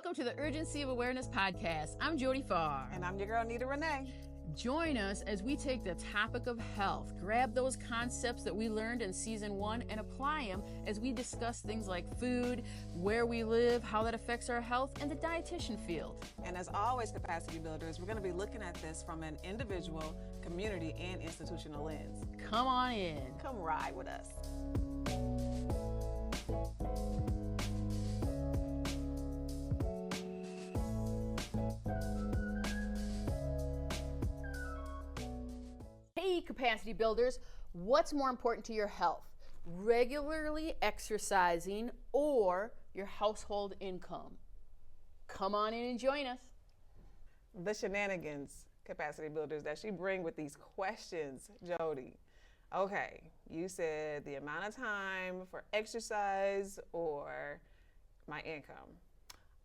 Welcome to the Urgency of Awareness podcast. I'm Jody Farr. And I'm your girl, Nita Renee. Join us as we take the topic of health, grab those concepts that we learned in season 1 and apply them as we discuss things like food, where we live, how that affects our health, and the dietitian field. And as always, capacity builders, we're going to be looking at this from an individual, community, and institutional lens. Come on in. Come ride with us. Hey, capacity builders, what's more important to your health? Regularly exercising or your household income? Come on in and join us. The shenanigans, capacity builders, that she bring with these questions, Jody. Okay, you said the amount of time for exercise or my income.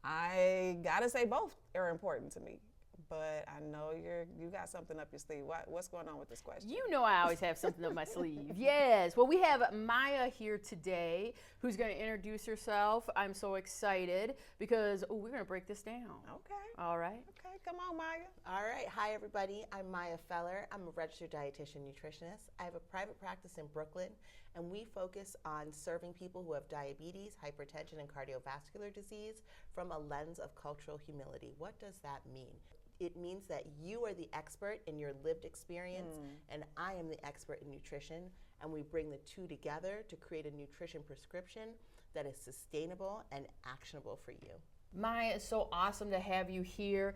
I gotta say both are important to me. But I know you got something up your sleeve. What's going on with this question? You know I always have something up my sleeve. Yes. Well, we have Maya here today who's going to introduce herself. I'm so excited because we're going to break this down. Okay. All right. Okay, come on, Maya. All right. Hi, everybody. I'm Maya Feller. I'm a registered dietitian nutritionist. I have a private practice in Brooklyn, and we focus on serving people who have diabetes, hypertension, and cardiovascular disease from a lens of cultural humility. What does that mean? It means that you are the expert in your lived experience, and I am the expert in nutrition, and we bring the two together to create a nutrition prescription that is sustainable and actionable for you. Maya, it's so awesome to have you here.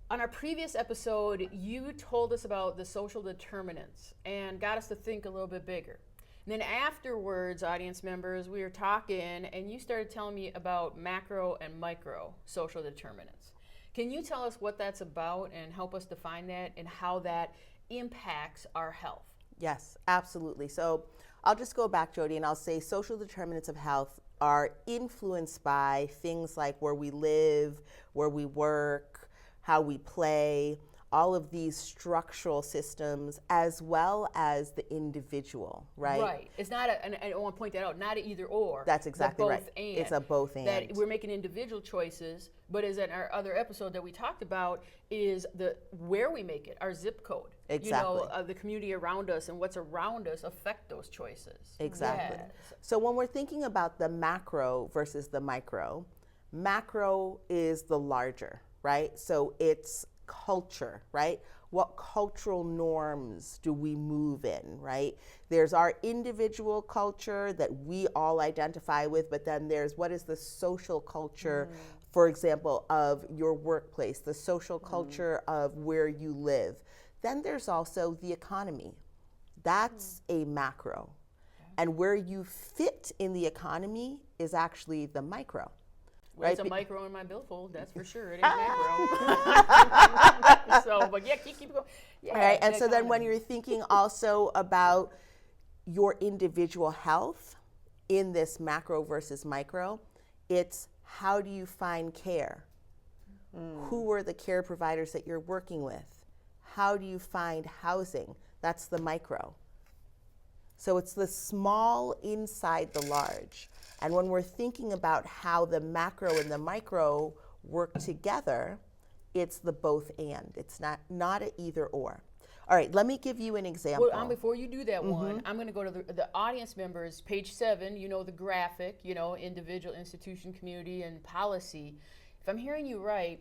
On our previous episode, you told us about the social determinants and got us to think a little bit bigger. And then afterwards, audience members, we were talking, and you started telling me about macro and micro social determinants. Can you tell us what that's about and help us define that and how that impacts our health? Yes, absolutely. So I'll just go back, Jody, and I'll say social determinants of health are influenced by things like where we live, where we work, how we play, all of these structural systems, as well as the individual, right? Right. It's not and I want to point that out, not an either or. That's exactly right. And. It's a both and. That we're making individual choices, but as in our other episode that we talked about is the where we make it, our zip code. Exactly. You know, the community around us and what's around us affect those choices. Exactly. Yes. So when we're thinking about the macro versus the micro is the larger, right? So it's culture, right? What cultural norms do we move in, right? There's our individual culture that we all identify with, but then there's what is the social culture, for example, of your workplace, the social culture of where you live. Then there's also the economy. That's a macro. And where you fit in the economy is actually the micro. Well, right? It's a micro in my billfold, that's for sure. It ain't macro. So, but yeah, keep going. Yeah, all right, and so then when you're thinking also about your individual health in this macro versus micro, it's how do you find care? Who are the care providers that you're working with? How do you find housing? That's the micro. So it's the small inside the large. And when we're thinking about how the macro and the micro work together, it's the both and. It's not an either or. All right, let me give you an example. Well, before you do that one, I'm going to go to the audience members, page 7, you know, the graphic, you know, individual, institution, community, and policy. If I'm hearing you right,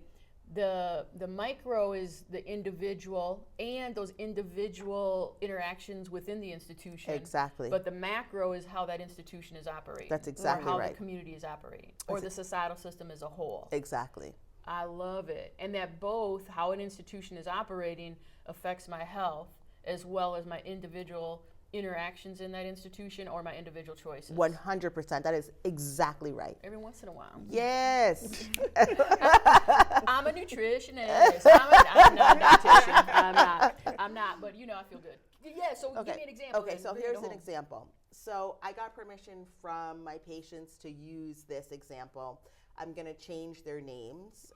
the micro is the individual and those individual interactions within the institution. Exactly. But the macro is how that institution is operating. That's exactly or how right. the community is operating, or the societal system as a whole. Exactly. I love it. And that both how an institution is operating affects my health as well as my individual interactions in that institution or my individual choices. 100%. That is exactly right. Every once in a while. Yes. I'm a nutritionist. I'm not a dietitian. I'm not, but you know, I feel good. Yeah, so give me an example. Okay, then. so Bring it here's an home. example. So I got permission from my patients to use this example. I'm going to change their names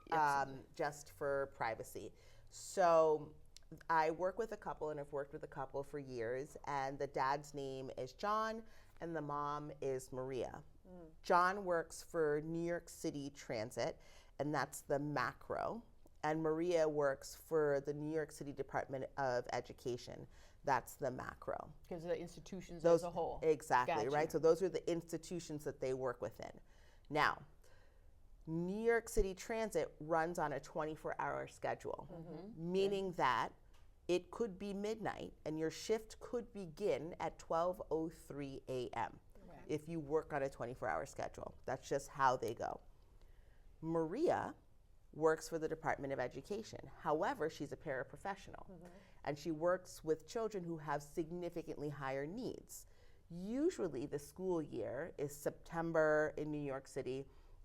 just for privacy. So I work with a couple, and I've worked with a couple for years, and the dad's name is John, and the mom is Maria. John works for New York City Transit, and that's the macro. And Maria works for the New York City Department of Education. That's the macro. Because of the institutions as a whole. Exactly, Gotcha. right? So those are the institutions that they work within. Now, New York City Transit runs on a 24-hour schedule, meaning that it could be midnight and your shift could begin at 12:03 a.m. if you work on a 24-hour schedule. That's just how they go. Maria works for the Department of Education. However, she's a paraprofessional, and she works with children who have significantly higher needs. Usually the school year is September in New York City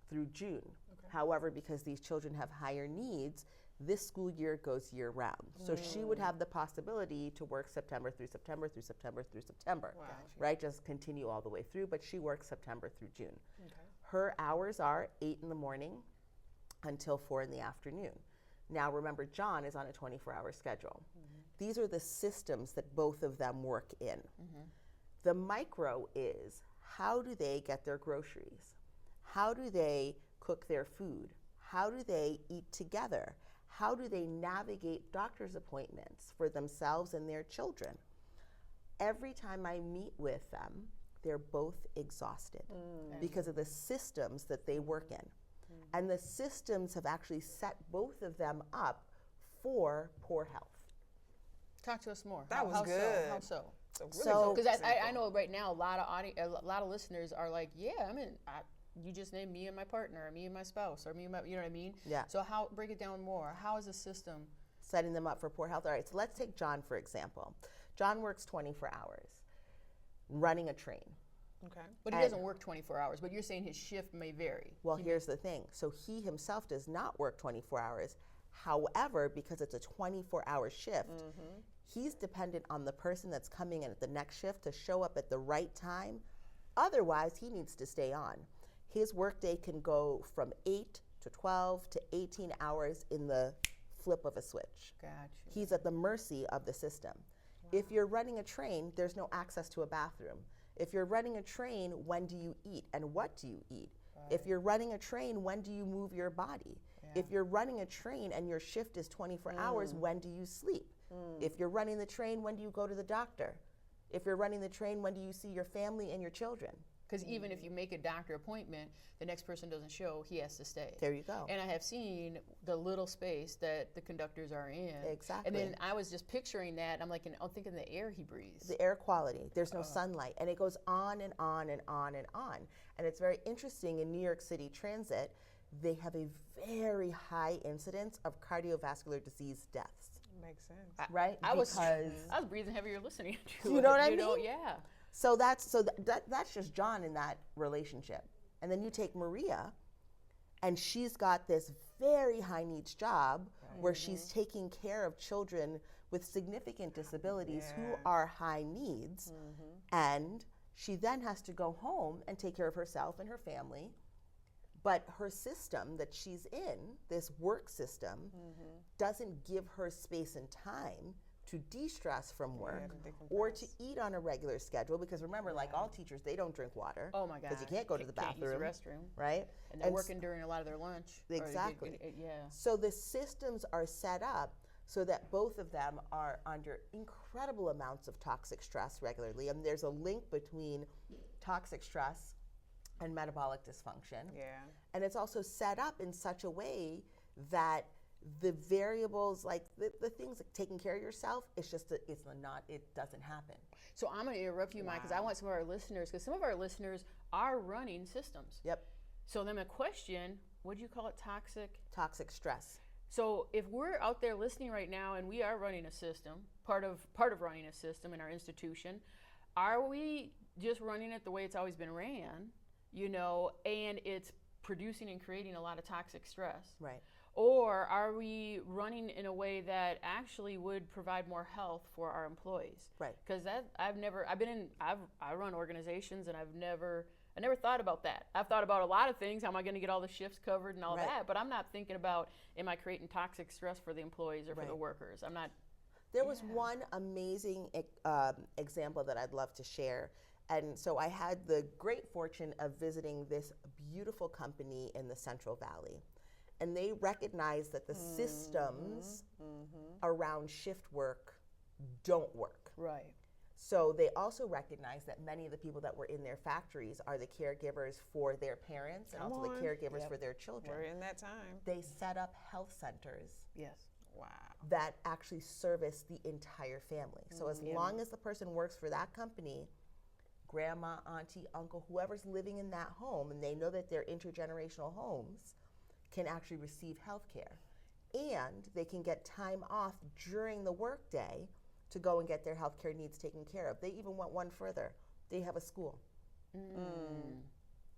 through June. However, because these children have higher needs, this school year goes year round. So she would have the possibility to work September through September through September through September, right? Just continue all the way through, but she works September through June. Her hours are 8 in the morning until 4 in the afternoon. Now remember, John is on a 24-hour schedule. These are the systems that both of them work in. The micro is, how do they get their groceries? How do they cook their food? How do they eat together? How do they navigate doctor's appointments for themselves and their children? Every time I meet with them, they're both exhausted because of the systems that they work in. And the systems have actually set both of them up for poor health. Talk to us more. That was how good. So? How so? So- Because I know right now a lot of listeners are like, yeah, you just named me and my partner, or me and my spouse, or me and my, you know what I mean? Yeah. So break it down more. How is the system? Setting them up for poor health. All right, so let's take John, for example. John works 24 hours running a train. Okay. But he doesn't work 24 hours, but you're saying his shift may vary. Well, here's the thing. So he himself does not work 24 hours. However, because it's a 24-hour shift, he's dependent on the person that's coming in at the next shift to show up at the right time. Otherwise, he needs to stay on. His workday can go from 8 to 12 to 18 hours in the flip of a switch. Gotcha. He's at the mercy of the system. If you're running a train, there's no access to a bathroom. If you're running a train, when do you eat and what do you eat? If you're running a train, when do you move your body? If you're running a train and your shift is 24 hours, when do you sleep? If you're running the train, when do you go to the doctor? If you're running the train, when do you see your family and your children? Because even if you make a doctor appointment, the next person doesn't show, he has to stay. There you go. And I have seen the little space that the conductors are in. Exactly. And then I was just picturing that, and I'm like, I'm thinking the air he breathes. The air quality, there's no sunlight, and it goes on and on and on and on. And it's very interesting in New York City Transit, they have a very high incidence of cardiovascular disease deaths. Makes sense. Right? I was Because breathing heavier listening to You know what I it. mean? Yeah. So that's just John in that relationship. And then you take Maria, and she's got this very high needs job where she's taking care of children with significant disabilities who are high needs. And she then has to go home and take care of herself and her family. But her system that she's in, this work system, doesn't give her space and time to de-stress from work or to eat on a regular schedule, because remember, like all teachers, they don't drink water. Oh my God. Because you can't go to the Can't use bathroom. the restroom. Right? And they're working during a lot of their lunch. or they Exactly. yeah. So the systems are set up so that both of them are under incredible amounts of toxic stress regularly. And there's a link between toxic stress and metabolic dysfunction. Yeah. And it's also set up in such a way that the variables, like the things like taking care of yourself, it doesn't happen. So I'm going to interrupt you, Mike, because I want some of our listeners, because some of our listeners are running systems. Yep. So then the question, what do you call it, toxic? Toxic stress. So if we're out there listening right now and we are running a system, part of running a system in our institution, are we just running it the way it's always been ran, and it's producing and creating a lot of toxic stress? Right. Or are we running in a way that actually would provide more health for our employees? Right. Because I run organizations, and I never thought about that. I've thought about a lot of things. How am I going to get all the shifts covered and all that? But I'm not thinking about, am I creating toxic stress for the employees or for the workers? I'm not. There was one amazing example that I'd love to share. And so I had the great fortune of visiting this beautiful company in the Central Valley. and they recognize that the systems around shift work don't work. Right. So they also recognize that many of the people that were in their factories are the caregivers for their parents and also the caregivers for their children. We're in that time. They set up health centers Yes. Wow. that actually service the entire family. So as long as the person works for that company, grandma, auntie, uncle, whoever's living in that home, and they know that they're intergenerational homes, can actually receive health care. And they can get time off during the workday to go and get their health care needs taken care of. They even went one further. They have a school.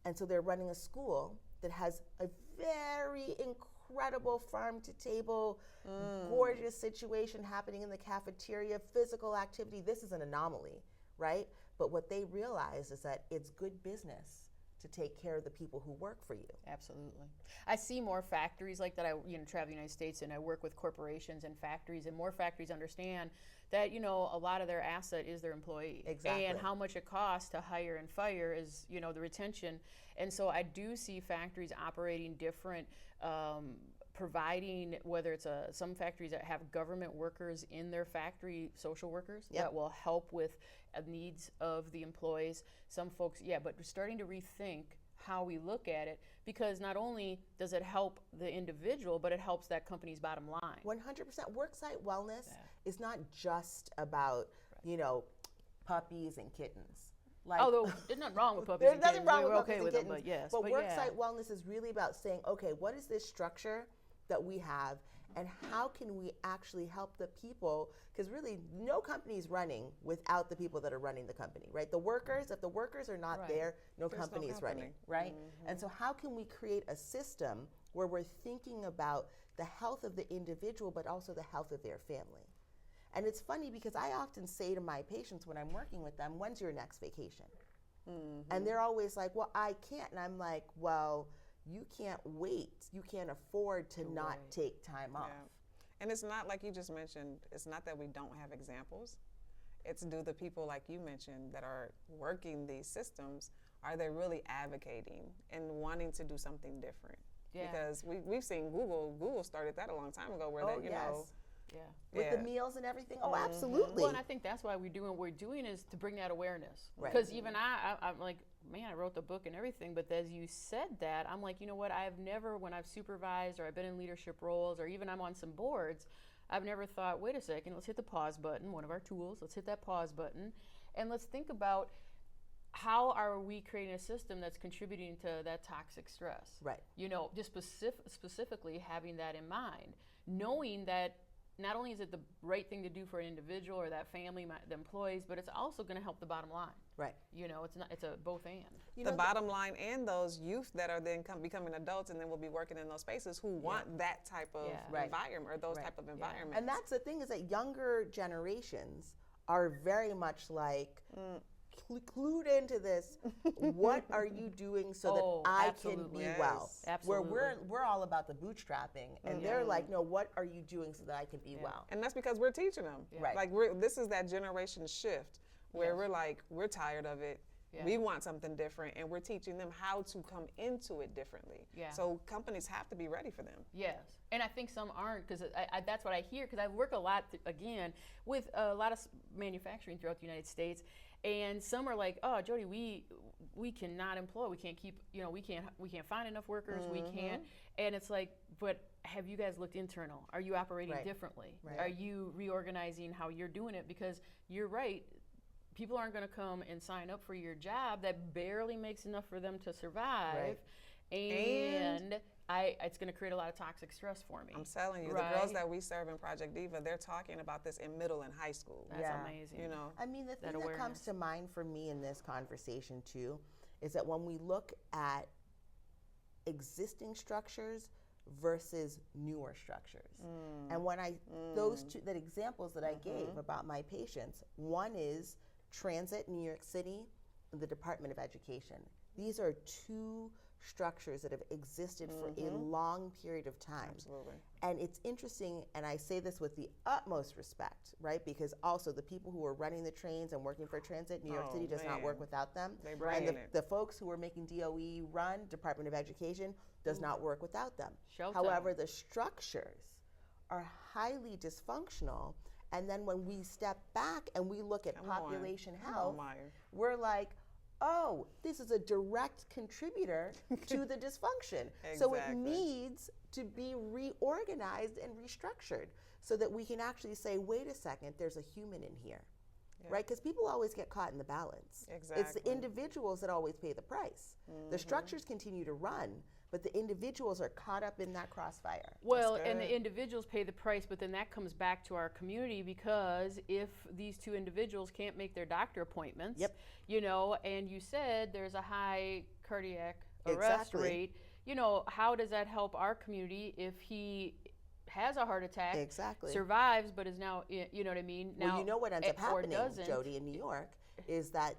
And so they're running a school that has a very incredible farm to table, gorgeous situation happening in the cafeteria, physical activity. This is an anomaly, right? But what they realize is that it's good business to take care of the people who work for you. Absolutely. I see more factories like that. I travel the United States and I work with corporations and factories, and more factories understand that, a lot of their asset is their employee. Exactly. And how much it costs to hire and fire is, the retention. And so I do see factories operating different, providing, whether it's some factories that have government workers in their factory, social workers that will help with needs of the employees. Some folks, but we're starting to rethink how we look at it, because not only does it help the individual, but it helps that company's bottom line. 100%. Worksite wellness is not just about, puppies and kittens. Although there's nothing wrong with puppies There's and nothing kittens. wrong We're with okay puppies with and them, kittens. but yes. But worksite yeah. wellness is really about saying, okay, what is this structure that we have, and how can we actually help the people? Because really, no company is running without the people that are running the company, right? The workers, if the workers are not there, no company is running, right? And so how can we create a system where we're thinking about the health of the individual, but also the health of their family? And it's funny because I often say to my patients when I'm working with them, when's your next vacation? And they're always like, well, I can't. And I'm like, well, you can't wait. You can't afford to not take time off. And it's not like you just mentioned, it's not that we don't have examples. It's, do the people like you mentioned that are working these systems, are they really advocating and wanting to do something different? Because we've seen Google started that a long time ago, where they, With the meals and everything. Oh, absolutely. Well, and I think that's why what we're doing is to bring that awareness. Because even I'm like, man, I wrote the book and everything, but as you said that, I'm like, you know what, I've never, when I've supervised or I've been in leadership roles, or even I'm on some boards, I've never thought, wait a second, let's hit the pause button, one of our tools, let's hit that pause button, and let's think about how are we creating a system that's contributing to that toxic stress? Right. Just specifically having that in mind, knowing that not only is it the right thing to do for an individual or that family, the employees, but it's also going to help the bottom line. Right. It's a both and. The bottom line, and those youth that are then becoming adults and then will be working in those spaces who want that type of environment, or those type of environments. And that's the thing, is that younger generations are very much like clued into this. What are you doing so that I can be well? Absolutely. Where we're all about the bootstrapping, and they're like, no, what are you doing so that I can be well? And that's because we're teaching them. Right. Like this is that generation shift where we're like, we're tired of it. We want something different, and we're teaching them how to come into it differently. So companies have to be ready for them. Yes, and I think some aren't, because that's what I hear, because I work a lot, again, with a lot of manufacturing throughout the United States, and some are like, oh, Jody, we cannot employ, we can't keep, we can't find enough workers, we can't, and it's like, but have you guys looked internal? Are you operating differently? Are you reorganizing how you're doing it? Because you're right, people aren't going to come and sign up for your job that barely makes enough for them to survive, and it's going to create a lot of toxic stress for me. I'm telling you, the girls that we serve in Project Diva, they're talking about this in middle and high school. That's amazing. I mean, the thing that comes to mind for me in this conversation too is that when we look at existing structures versus newer structures, and when those two examples that I gave about my patients, one is transit, New York City, and the Department of Education. These are two structures that have existed for a long period of time. Absolutely. And it's interesting, and I say this with the utmost respect, right? Because also the people who are running the trains and working for transit, New York Oh, City does not man. work without them. They And bringing it. the folks who are making DOE run, Department of Education, does not work without them. Showtime. However, the structures are highly dysfunctional. And then when we step back and we look at population health, Maya. we're like, oh, this is a direct contributor to the dysfunction. So it Exactly. needs to be reorganized and restructured so that we can actually say, wait a second, there's a human in here, right? Because people always get caught in the balance. It's the Exactly. individuals that always pay the price. The structures continue to run, but the individuals are caught up in that crossfire. Well, and good. the individuals pay the price, but then that comes back to our community, because if these two individuals can't make their doctor appointments, Yep. you know, and you said there's a high cardiac arrest Exactly. rate, you know, how does that help our community if he has a heart attack, Exactly. survives, but is now, you know what I mean? Now, Well, you know what ends up or happening, doesn't. Jody, in New York, is that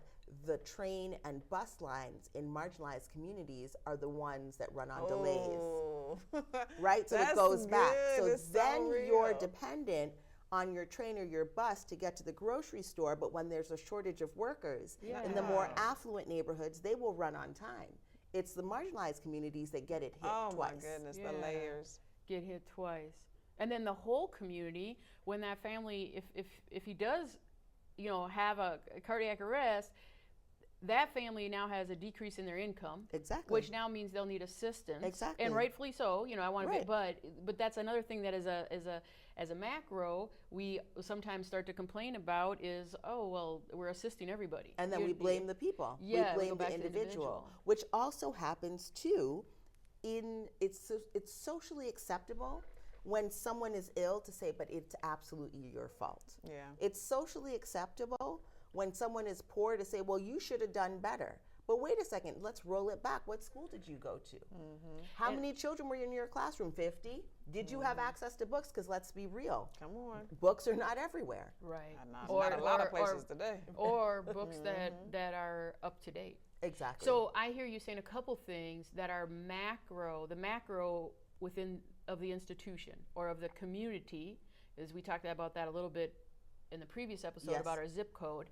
the train and bus lines in marginalized communities are the ones that run on delays, Oh. right? So That's it goes back. good. So It's so then you're real. dependent on your train or your bus to get to the grocery store, but when there's a shortage of workers in the more affluent neighborhoods, they will run on time. It's the marginalized communities that get it hit Oh twice. my goodness, Yeah. the layers. Get hit twice. And then the whole community, when that family, if he does, you know, have a cardiac arrest, that family now has a decrease in their income. Exactly. Which now means they'll need assistance. Exactly. And rightfully so. You know, I want to Right. be, but that's another thing that as a macro, we sometimes start to complain about is, oh, well, we're assisting everybody. And then You- we blame the people. Yeah, we we go blame back the to the individual, individual. which also happens too. It's socially acceptable when someone is ill to say, but it's absolutely your fault. Yeah. It's socially acceptable when someone is poor to say, well, you should have done better. But wait a second, let's roll it back. What school did you go to? How many children were in your classroom? 50? Did you have access to books? Because let's be real, Come on. books are not everywhere. Right. Not a lot of places today. Or books that are up to date. Exactly. So I hear you saying a couple things that are macro, the macro within of the institution or of the community, as we talked about that a little bit in the previous episode Yes. about our zip code.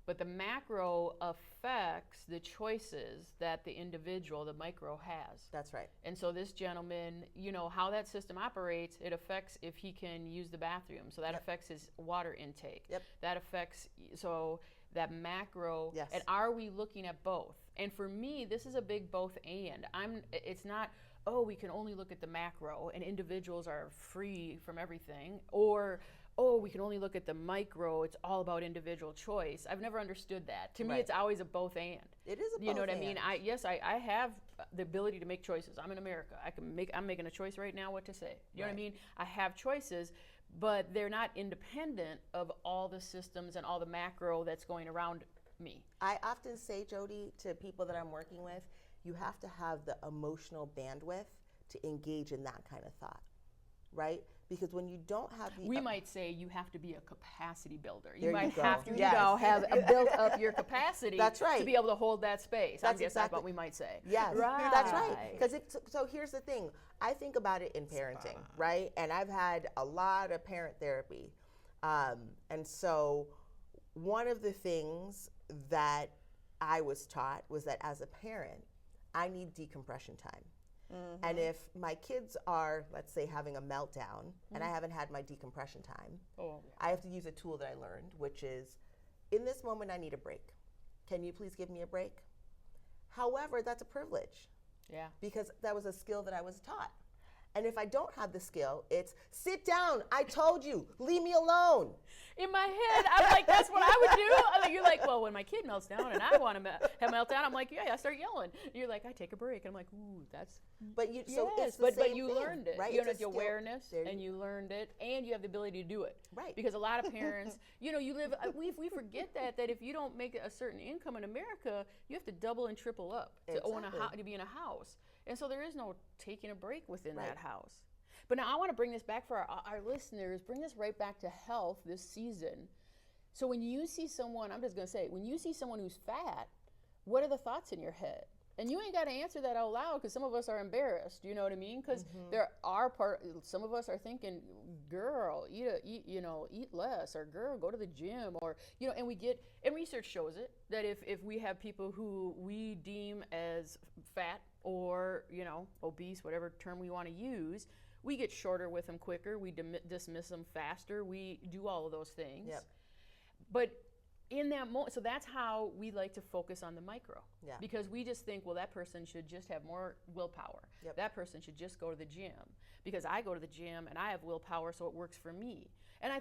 But the macro affects the choices that the individual, the micro, has. That's right. And so this gentleman, you know, how that system operates, it affects if he can use the bathroom. So that affects his water intake. Yep. That affects, so that macro. Yes. And are we looking at both? And for me, this is a big both and. It's not, oh, we can only look at the macro and individuals are free from everything. Or, oh, we can only look at the micro, it's all about individual choice. I've never understood that. To me, Right. it's always a both and. It is a You know what I both mean? and. I have the ability to make choices. I'm in America. I'm making a choice right now what to say. You know what I mean? I have choices, but they're not independent of all the systems and all the macro that's going around me. I often say, Jody, to people that I'm working with, you have to have the emotional bandwidth to engage in that kind of thought, right? Because when you don't have the We might say you have to be a capacity builder. There You might you go. have to, Yes. you know, have built up your capacity That's right. to be able to hold that space. I That's guess that's exactly- what we might say. Yes, Right. that's right. Because so here's the thing. I think about it in parenting, right? And I've had a lot of parent therapy. And so one of the things that I was taught was that as a parent, I need decompression time. And if my kids are, let's say, having a meltdown and I haven't had my decompression time, Oh, I have to use a tool that I learned, which is, in this moment, I need a break. Can you please give me a break? However, that's a privilege yeah. because that was a skill that I was taught. And if I don't have the skill, it's sit down. I told you, leave me alone. In my head, I'm like, that's what I would do. You're like, well, when my kid melts down and I want to have a meltdown, I'm like, yeah, I start yelling. You're like, I take a break. And I'm like, ooh, that's But you, so yes, it's the but same you thing, learned it. right? You It's a had the skill. awareness, There and you learned it, and you have the ability to do it. Right. Because a lot of parents, you know, you live. We forget that if you don't make a certain income in America, you have to double and triple up to own a Exactly. to be in a house, and so there is no taking a break within Right. that house. But now I want to bring this back for our listeners. Bring this right back to health this season. So when you see someone, I'm just going to say, when you see someone who's fat, what are the thoughts in your head? And you ain't got to answer that out loud because some of us are embarrassed. You know what I mean? Because some of us are thinking, girl, eat less, or girl, go to the gym, or and and research shows it that if we have people who we deem as fat or obese, whatever term we want to use, we get shorter with them quicker. We dismiss them faster. We do all of those things. Yep. But in that moment, so that's how we like to focus on the micro. Yeah. Because we just think, well, that person should just have more willpower. Yep. That person should just go to the gym because I go to the gym and I have willpower, so it works for me. And I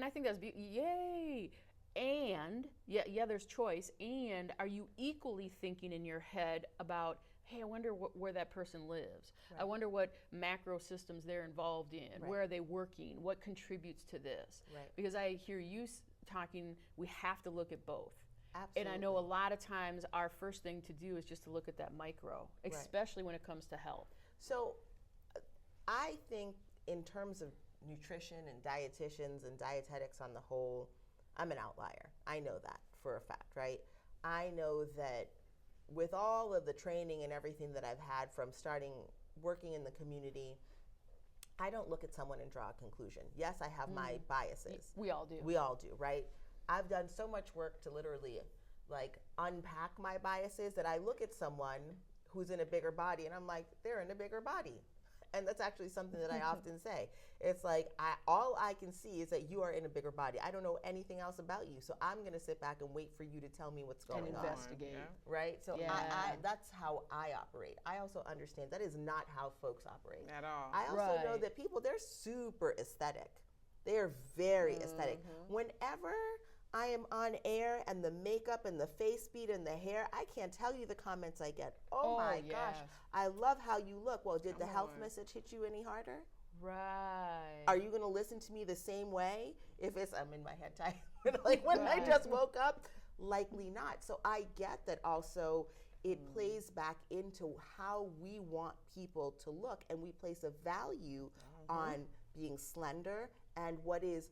think that's yay. And there's choice. And are you equally thinking in your head about, hey, I wonder where that person lives. Right. I wonder what macro systems they're involved in. Right. Where are they working? What contributes to this? Right. Because I hear you talking, we have to look at both. Absolutely. And I know a lot of times our first thing to do is just to look at that micro, especially when it comes to health. So I think in terms of nutrition and dietitians and dietetics on the whole, I'm an outlier. I know that for a fact, right? I know that with all of the training and everything that I've had from starting working in the community, I don't look at someone and draw a conclusion. Yes, I have my biases. We all do. We all do, right? I've done so much work to literally unpack my biases that I look at someone who's in a bigger body and I'm like, they're in a bigger body. And that's actually something that I often say. It's like, all I can see is that you are in a bigger body. I don't know anything else about you. So I'm going to sit back and wait for you to tell me what's going on. And investigate. Right? So that's how I operate. I also understand that is not how folks operate. At all. I also know that people, they're super aesthetic. They are very aesthetic. Whenever I am on air and the makeup and the face beat and the hair, I can't tell you the comments I get. Oh my gosh, I love how you look. Well, did the health message hit you any harder? Right. Are you going to listen to me the same way if I'm in my head tight, when I just woke up? Likely not. So I get that also it plays back into how we want people to look, and we place a value on being slender and what is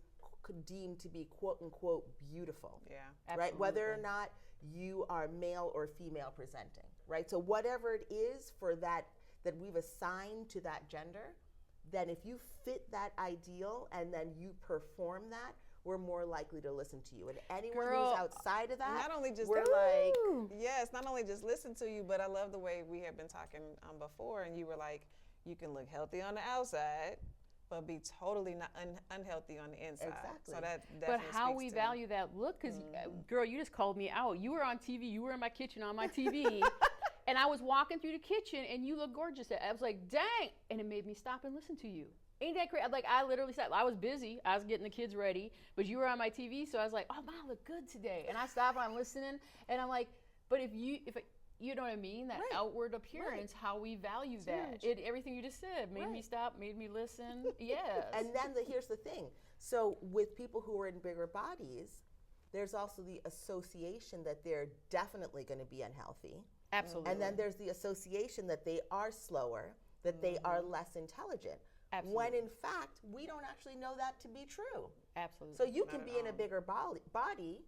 deemed to be quote unquote beautiful. Yeah. Right? Absolutely. Whether or not you are male or female presenting, right? So whatever it is for that we've assigned to that gender, then if you fit that ideal and then you perform that, we're more likely to listen to you. And anyone who's outside of that, not only just not only just listen to you, but I love the way we have been talking before, and you were like, you can look healthy on the outside, but be totally not unhealthy on the inside. Exactly. So that definitely But how speaks we to value that look, because girl, you just called me out. You were on TV. You were in my kitchen on my TV. And I was walking through the kitchen and you look gorgeous. I was like, dang. And it made me stop and listen to you. Ain't that crazy? Like, I literally said, I was busy. I was getting the kids ready, but you were on my TV. So I was like, oh, Mom, look good today. And I stopped, I'm listening. And I'm like, but if you know what I mean? That outward appearance, how we value that. Everything you just said made me stop, made me listen. Yes. And then here's the thing. So with people who are in bigger bodies, there's also the association that they're definitely going to be unhealthy. Absolutely. And then there's the association that they are slower, that they are less intelligent. Absolutely. When in fact, we don't actually know that to be true. Absolutely. So you can be in a bigger body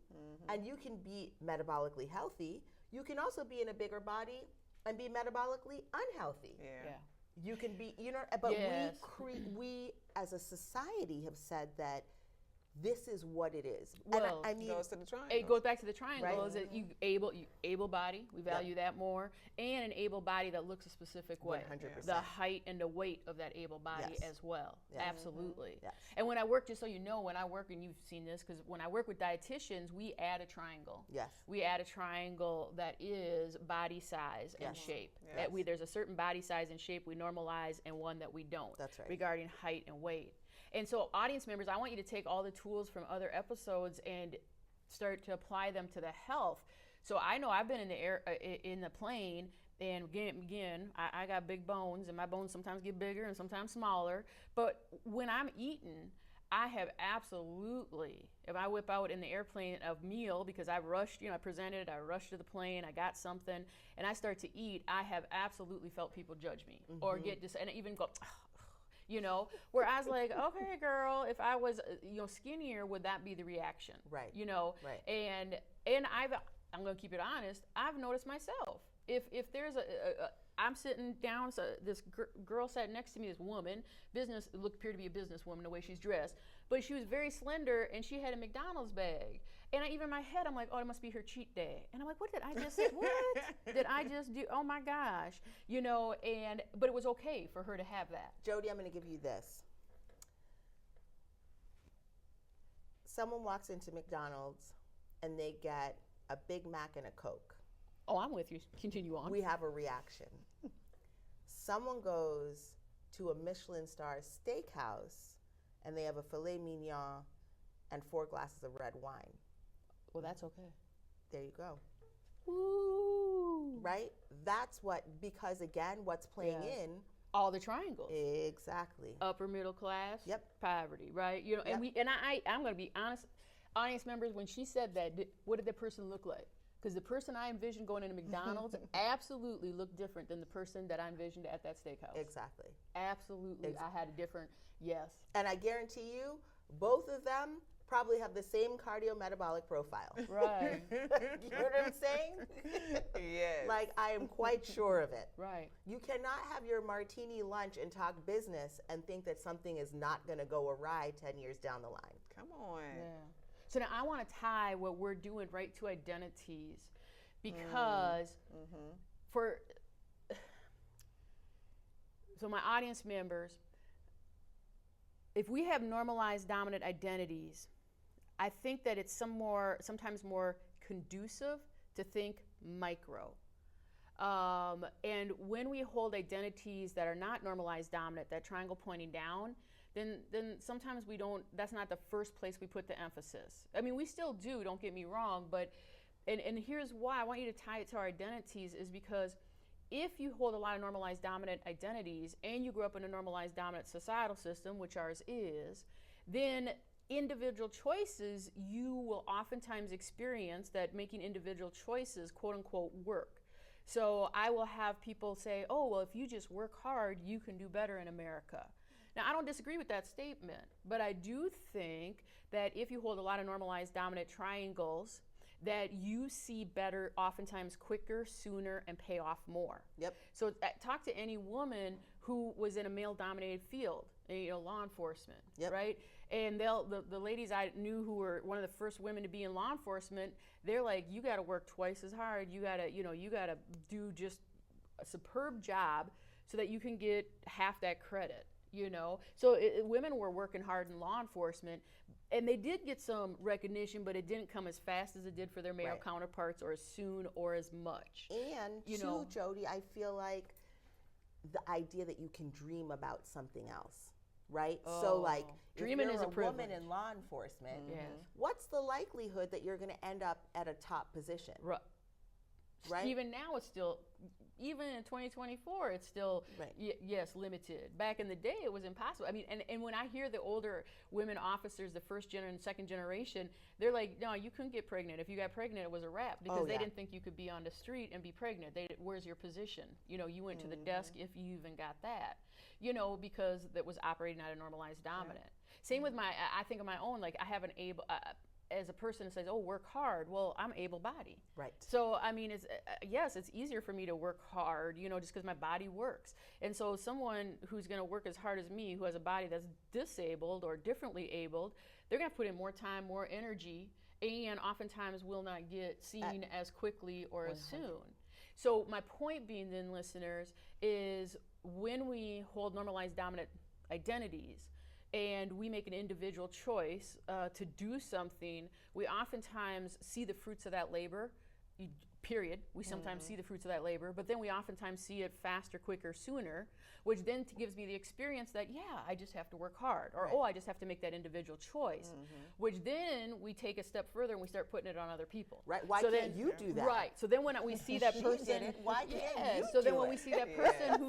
and you can be metabolically healthy. You can also be in a bigger body and be metabolically unhealthy. Yeah. You can be, but we as a society have said that this is what it is. Well, and I mean, goes to the triangle. It goes back to the triangle. Right. Is that you able body? We value that more, and an able body that looks a specific way. 100%. The height and the weight of that able body Yes. as well. Yes. Absolutely. Yes. And when I work, just so you know, when I work, and you've seen this, because when I work with dietitians, we add a triangle. Yes. We add a triangle that is body size and shape. Yes. There's a certain body size and shape we normalize, and one that we don't. That's right. Regarding height and weight. And so, audience members, I want you to take all the tools from other episodes and start to apply them to the health. So I know I've been in the air, in the plane, and again, I got big bones, and my bones sometimes get bigger and sometimes smaller. But when I'm eating, I have absolutely, if I whip out in the airplane a meal because I rushed, I presented, I rushed to the plane, I got something, and I start to eat, I have absolutely felt people judge me or get and even go. Where I was like, okay, girl, if I was, skinnier, would that be the reaction? Right. Right. And I'm going to keep it honest. I've noticed myself. If there's I'm sitting down, so this girl sat next to me, this woman, appeared to be a businesswoman the way she's dressed, but she was very slender and she had a McDonald's bag. And even in my head, I'm like, oh, it must be her cheat day. And I'm like, what did I just do? Oh my gosh, but it was okay for her to have that. Jody, I'm going to give you this. Someone walks into McDonald's and they get a Big Mac and a Coke. Oh, I'm with you. Continue on. We have a reaction. Someone goes to a Michelin star steakhouse and they have a filet mignon and 4 glasses of red wine. Well, that's okay. There you go. Ooh. Right? That's because again, what's playing in? All the triangles. Exactly. Upper middle class. Yep. Poverty, right? Yep. I'm going to be honest, audience members, when she said that, what did the person look like? Because the person I envisioned going into McDonald's absolutely looked different than the person that I envisioned at that steakhouse. Exactly. Absolutely. I had a different, yes. And I guarantee you, both of them probably have the same cardiometabolic profile. Right. You know what I'm saying? Yes. Like, I am quite sure of it. Right. You cannot have your martini lunch and talk business and think that something is not going to go awry 10 years down the line. Come on. Yeah. So now I want to tie what we're doing right to identities, because so my audience members, if we have normalized dominant identities, I think that it's sometimes more conducive to think micro. And when we hold identities that are not normalized dominant, that triangle pointing down, then sometimes that's not the first place we put the emphasis. I mean, we still do, don't get me wrong, but, and here's why I want you to tie it to our identities, is because if you hold a lot of normalized dominant identities and you grew up in a normalized dominant societal system, which ours is, then individual choices, you will oftentimes experience that making individual choices, quote unquote, work. So I will have people say, oh, well, if you just work hard, you can do better in America. Now, I don't disagree with that statement, but I do think that if you hold a lot of normalized dominant triangles, that you see better, oftentimes quicker, sooner, and pay off more. Yep. So talk to any woman who was in a male-dominated field, law enforcement, yep. right? And the ladies I knew who were one of the first women to be in law enforcement, they're like, you got to work twice as hard. You got to do just a superb job so that you can get half that credit. So women were working hard in law enforcement, and they did get some recognition, but it didn't come as fast as it did for their male counterparts, or as soon, or as much. And too, Jody, I feel like the idea that you can dream about something else, right? Oh, so like, dreaming if is you're a a privilege. woman in law enforcement, Yes. what's the likelihood that you're going to end up at a top position? Right? Even now, it's still, even in 2024, it's still, yes, limited. Back in the day, it was impossible. I mean, and when I hear the older women officers, the first and second generation, they're like, no, you couldn't get pregnant. If you got pregnant, it was a wrap, because they didn't think you could be on the street and be pregnant. Where's your position? You went to the desk if you even got that, because that was operating at a normalized dominant. Same with I think of my own, like I have an as a person that says, oh, work hard, well, I'm able-bodied. Right. So, I mean, it's easier for me to work hard, just because my body works. And so someone who's going to work as hard as me, who has a body that's disabled or differently abled, they're going to put in more time, more energy, and oftentimes will not get seen as quickly or as soon. So my point being then, listeners, is when we hold normalized dominant identities, and we make an individual choice to do something, we oftentimes see the fruits of that labor, period. We sometimes see the fruits of that labor, but then we oftentimes see it faster, quicker, sooner, which then gives me the experience that, I just have to work hard, or, I just have to make that individual choice, which then we take a step further and we start putting it on other people. Right, why can't you do that? Right, so then when we see that person, did it, why can't you so do then when it? we see that person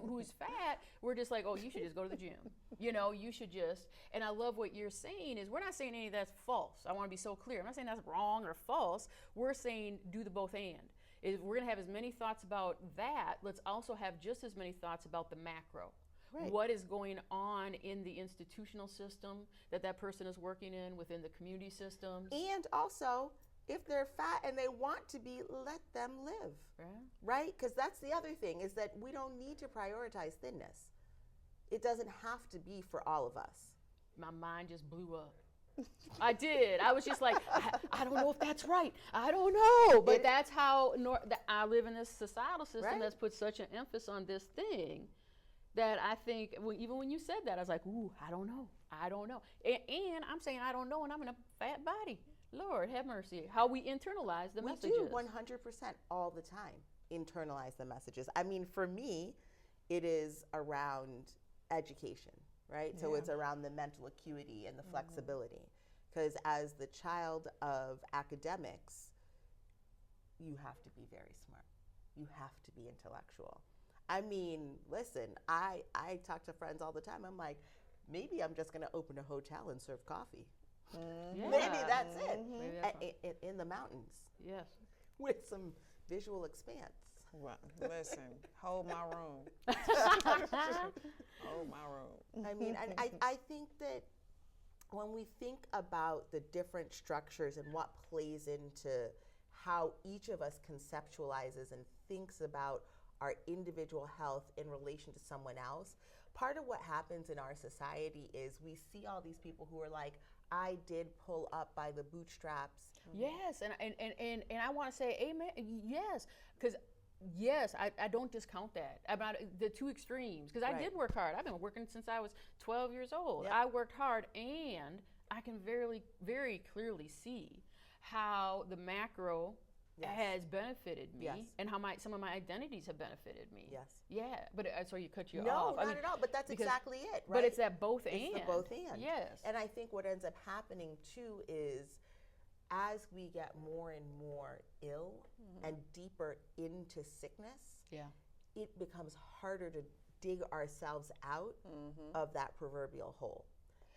who's fat, we're just like, oh, you should just go to the gym. You should just, and I love what you're saying is, we're not saying any of that's false. I want to be so clear. I'm not saying that's wrong or false. We're saying do the both and. If we're going to have as many thoughts about that, let's also have just as many thoughts about the macro. Right. What is going on in the institutional system that person is working in, within the community systems? And also, If they're fat and they want to be, let them live, Right. right? Because that's the other thing, is that we don't need to prioritize thinness. It doesn't have to be for all of us. My mind just blew up. I did. I was just like, I don't know if that's right. I don't know. But that's how I live in this societal system Right. that's put such an emphasis on this thing that I think, even when you said that, I was like, ooh, I don't know. I don't know. And I'm saying I don't know, and I'm in a fat body. Lord, have mercy. How we internalize the messages. We do 100% all the time internalize the messages. I mean, for me, it is around education, right? So it's around the mental acuity and the flexibility. Because as the child of academics, you have to be very smart. You have to be intellectual. I mean, listen, I talk to friends all the time. I'm like, maybe I'm just going to open a hotel and serve coffee. Yeah. Maybe that's it. Maybe that's In the mountains Yes. with some visual expanse. Well, listen, hold my room. Hold my room. I mean, and I think that when we think about the different structures and what plays into how each of us conceptualizes and thinks about our individual health in relation to someone else, part of what happens in our society is we see all these people who are like, I did pull up by the bootstraps. Yes, and I want to say amen. Yes, because yes, I don't discount that about the two extremes, because I Right. did work hard. I've been working since I was 12 years old. Yep. I worked hard, and I can very clearly see how the macro Yes. has benefited me, Yes. and how some of my identities have benefited me. Yes. Yeah, but so you cut you No, off. not at all. But that's because- exactly it, right? But it's that both It's and. the both and. Yes. And I think what ends up happening too is as we get more and more ill and deeper into sickness, Yeah. it becomes harder to dig ourselves out of that proverbial hole.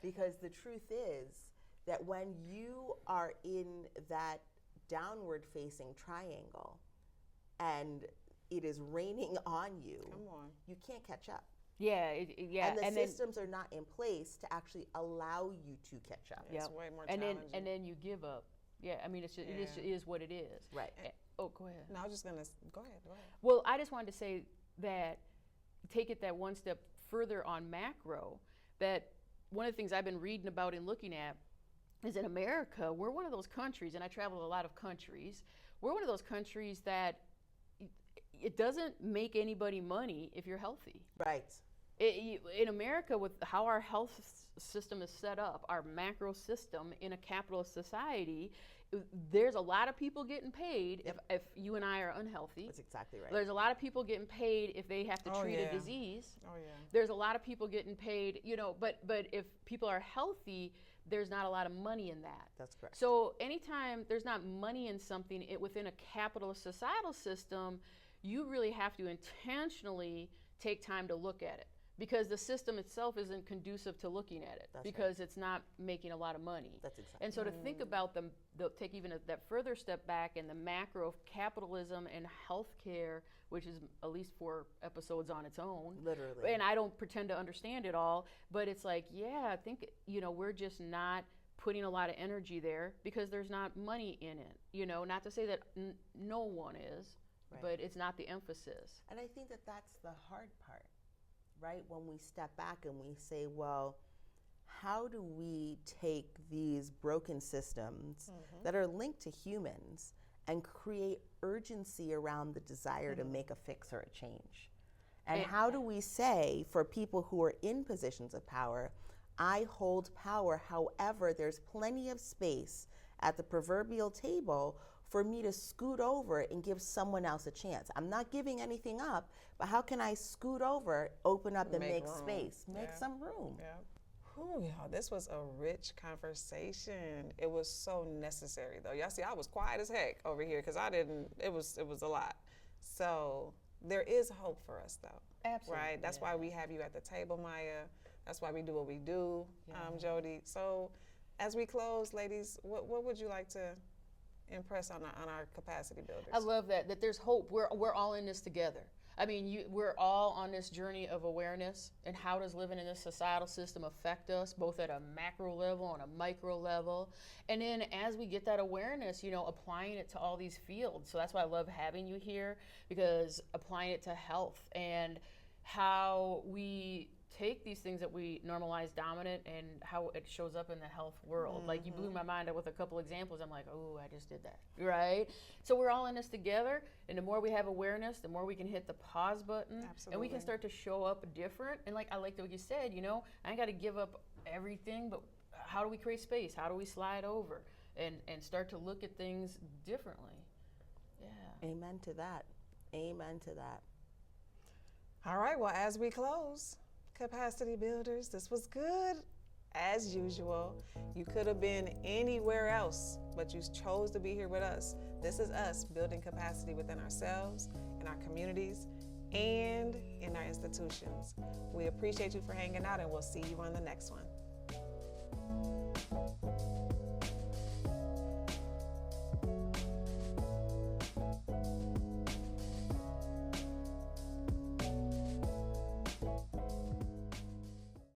Because the truth is that when you are in that downward facing triangle and it is raining on you, Come on. you can't catch up. Yeah. Yeah. And the then- systems are not in place to actually allow you to catch up. It's way more and challenging. then you give up. Yeah, I mean, it is what it is. Right. Oh, go ahead. No, I was just gonna go ahead. Well, I just wanted to say that, take it that one step further on macro, that one of the things I've been reading about and looking at is in America, we're one of those countries, and I travel a lot of countries, we're one of those countries that it doesn't make anybody money if you're healthy. Right. In America, with how our health system is set up, our macro system in a capitalist society, there's a lot of people getting paid if you and I are unhealthy. That's exactly right. There's a lot of people getting paid if they have to Oh, treat yeah. a disease. Oh yeah. There's a lot of people getting paid, but if people are healthy, there's not a lot of money in that. That's correct. So anytime there's not money in something within a capitalist societal system, you really have to intentionally take time to look at it, because the system itself isn't conducive to looking at it, That's because it's not making a lot of money. That's exactly And so to think about take even that further step back in the macro of capitalism and healthcare, which is at least 4 episodes on its own. Literally. And I don't pretend to understand it all, but it's like, yeah, I think, we're just not putting a lot of energy there because there's not money in it. Not to say that no one is, Right. but it's not the emphasis. And I think that that's the hard part, right? When we step back and we say, well, how do we take these broken systems that are linked to humans and create urgency around the desire to make a fix or a change? And how do we say, for people who are in positions of power, I hold power, however, there's plenty of space at the proverbial table for me to scoot over and give someone else a chance. I'm not giving anything up, but how can I scoot over, open up and make room. space, make Yeah. some room? Yeah. Whew, y'all, this was a rich conversation. It was so necessary, though. Y'all see, I was quiet as heck over here because it was a lot. So there is hope for us, though. Absolutely. Right? That's why we have you at the table, Maya. That's why we do what we do, Jody. So as we close, ladies, what would you like to impress on our capacity builders? I love that there's hope. We're all in this together. I mean, we're all on this journey of awareness, and how does living in this societal system affect us, both at a macro level and a micro level. And then as we get that awareness, applying it to all these fields. So that's why I love having you here, because applying it to health and how we take these things that we normalize dominant and how it shows up in the health world. Like, you blew my mind up with a couple examples. I'm like, oh, I just did that, right? So we're all in this together, and the more we have awareness, the more we can hit the pause button. Absolutely. And we can start to show up different. And I like what you said, I ain't got to give up everything, but how do we create space? How do we slide over and start to look at things differently? Yeah. Amen to that. Amen to that. All right, well, as we close, capacity builders, this was good as usual. You could have been anywhere else, but you chose to be here with us. This is us building capacity within ourselves, in our communities, and in our institutions. We appreciate you for hanging out, and we'll see you on the next one.